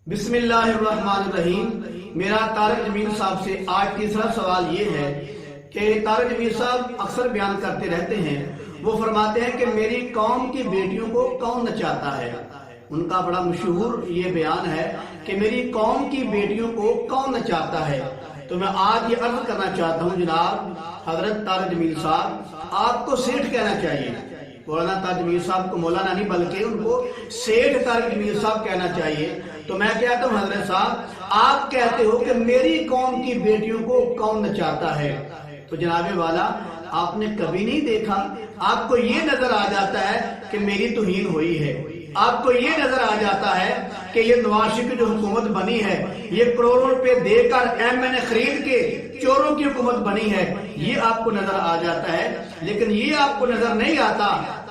बिस्मिल्लाहिर्रहमानिर्रहीम। मेरा तारिक जमील साहब से आज तीसरा सवाल ये है कि तारिक जमील साहब अक्सर बयान करते रहते हैं, वो फरमाते हैं कि मेरी कौम की बेटियों को कौन नचाता है। उनका बड़ा मशहूर ये बयान है कि मेरी कौम की बेटियों को कौन नचाता है। तो मैं आज ये अर्ज करना चाहता हूँ, जनाब हजरत तारिक जमील साहब, आपको सेठ कहना चाहिए। मौलाना तारिक जमील साहब को मौलाना नहीं बल्कि उनको सेठ तारिक जमील साहब कहना चाहिए। तो मैं कहता हूँ हजरत साहब, आप कहते हो कि मेरी कौम की बेटियों को कौन नचाता है, तो जनाबे वाला आपने कभी नहीं देखा। आपको ये नजर आ जाता है कि मेरी तौहीन हुई है, आपको ये नजर आ जाता है कि ये नवाज शरीफ की जो हुकूमत बनी है, ये करोड़ों रुपए देकर एमएनए खरीद के चोरों की हुकूमत बनी है, ये आपको नजर आ जाता है। लेकिन ये आपको नजर नहीं आता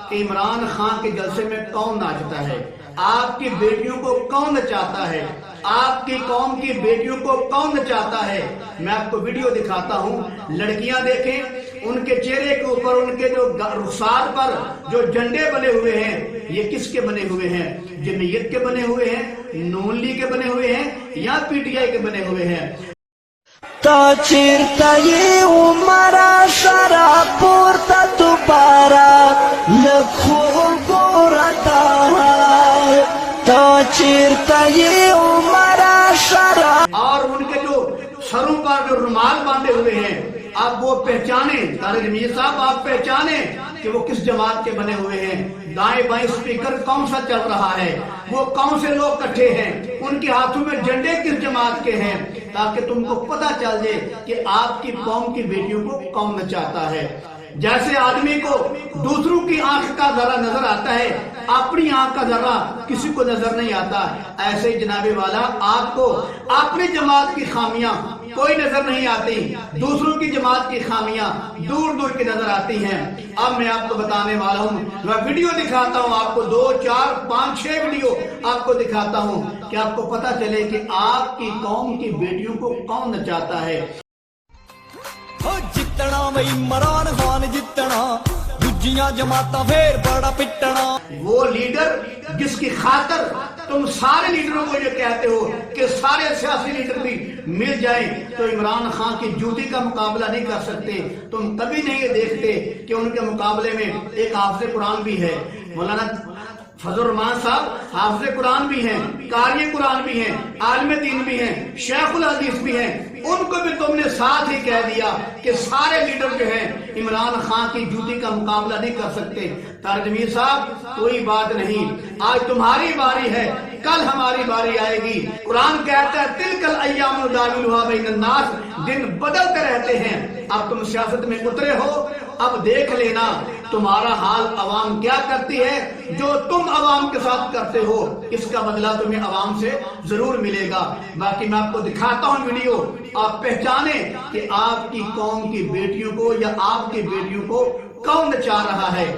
कि इमरान खान के जलसे में कौन नाचता है, आपकी बेटियों को कौन नचाता है, आपकी कौम की बेटियों को कौन नचाता है। मैं आपको वीडियो दिखाता हूँ, लड़कियां देखें, उनके चेहरे के ऊपर, उनके जो रुखसार पर जो झंडे बने हुए हैं, ये किसके बने हुए हैं? जमीयत के बने हुए हैं, नून लीग के बने हुए हैं, या पीटीआई के बने हुए हैं। ये उमरा सारा पोरता दोबारा लखों को रता ये उमरा सारा। और उनके जो सरों पर जो रुमाल बांधे हुए हैं, आप वो पहचाने, तारिक जमील साहब आप पहचाने कि वो किस जमात के बने हुए हैं। दाएं बाएं स्पीकर कौन सा चल रहा है, वो कौन से लोग इकट्ठे हैं, उनके हाथों में झंडे किस जमात के हैं, ताकि तुमको पता चल जाए कि आपकी कौम की बेटियों को कौन नचाता है। जैसे आदमी को दूसरों की आंख का जरा नजर आता है, अपनी आंख का जरा किसी को नजर नहीं आता, ऐसे ही जनाबे वाला आपको अपनी जमात की खामियां कोई नजर नहीं आती, दूसरों की जमात की खामियां दूर दूर की नजर आती हैं। अब मैं आपको बताने वाला हूँ, मैं वीडियो दिखाता हूँ आपको, 2, 4, 5, 6 वीडियो आपको दिखाता हूँ कि आपको पता चले कि आपकी कौम की बेटियों को कौन नचाता है। जितना वही इमरान खान जितना, दूजियां जमाता फिर बड़ा पिटना। वो लीडर जिसकी खातर तुम सारे लीडरों को ये कहते हो कि सारे सियासी लीडर भी मिल जाएं तो इमरान खान की जूती का मुकाबला नहीं कर सकते, तुम कभी नहीं ये देखते कि उनके मुकाबले में एक हाफिज़ कुरान भी है। मौलाना फजल रहमान साहब हाफिज़ कुरान भी हैं, कारी कुरान भी हैं, आलिम दीन भी हैं, शेखुल हदीस भी हैं। उनको भी तुमने साथ ही कह दिया कि सारे लीडर जो हैं इमरान खान की जूती का मुकाबला नहीं कर सकते। तारिक जमील साहब कोई बात नहीं, आज तुम्हारी बारी है, कल हमारी बारी आएगी। कुरान कहता है तिलकल अय्याम नुदाविलुहा बैनन नास, दिन बदलते रहते हैं। अब तुम सियासत में उतरे हो, अब देख लेना तुम्हारा हाल अवाम क्या करती है। जो तुम अवाम के साथ करते हो, इसका बदला तुम्हें अवाम से जरूर मिलेगा। बाकी मैं आपको दिखाता हूँ वीडियो, आप पहचाने कि आपकी कौम की बेटियों को या आपकी बेटियों को कौन नचा रहा है।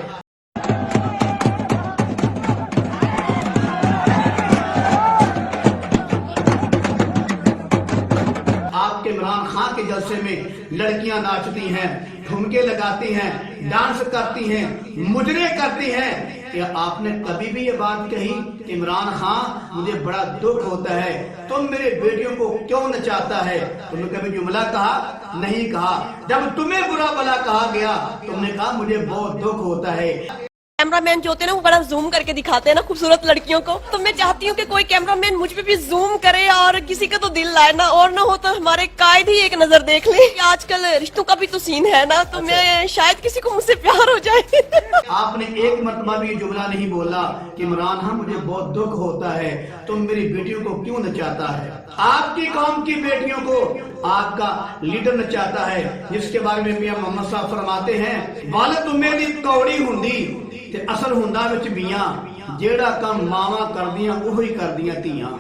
आपके इमरान खान के जलसे में लड़कियां नाचती हैं, ठुमके लगाती हैं, डांस करती हैं, मुजरे करती हैं। कि आपने कभी भी ये बात कही कि इमरान खान मुझे बड़ा दुख होता है, तुम मेरे बेटियों को क्यों नचाता है? तुमने कभी जुमला कहा? नहीं कहा। जब तुम्हें बुरा भला कहा गया, तुमने कहा मुझे बहुत दुख होता है। कैमरामैन जो होते हैं ना, वो बड़ा जूम करके दिखाते हैं ना खूबसूरत लड़कियों को, तो मैं चाहती हूँ कि कोई कैमरामैन मुझ पे भी जूम करे और किसी का तो दिल लाए ना, और ना हो तो हमारे कायद ही एक नजर देख ले। आजकल रिश्तों का भी तो सीन है ना, तो मैं शायद किसी को मुझसे प्यार हो जाए। आपने एक मरतबा भी जुमला नहीं बोला कि इमरान खान मुझे बहुत दुख होता है, तुम मेरी बेटियों को क्यों नचाता है। आपकी कौम की बेटियों को आपका लीडर नचाता है, जिसके बारे में मियां मोहम्मद साहब फरमाते हैं, वालद मेरी कौड़ी हुंदी ते असल हुंदा विच मियां, जेड़ा काम मावां करदियां ओही करदियां धीआं।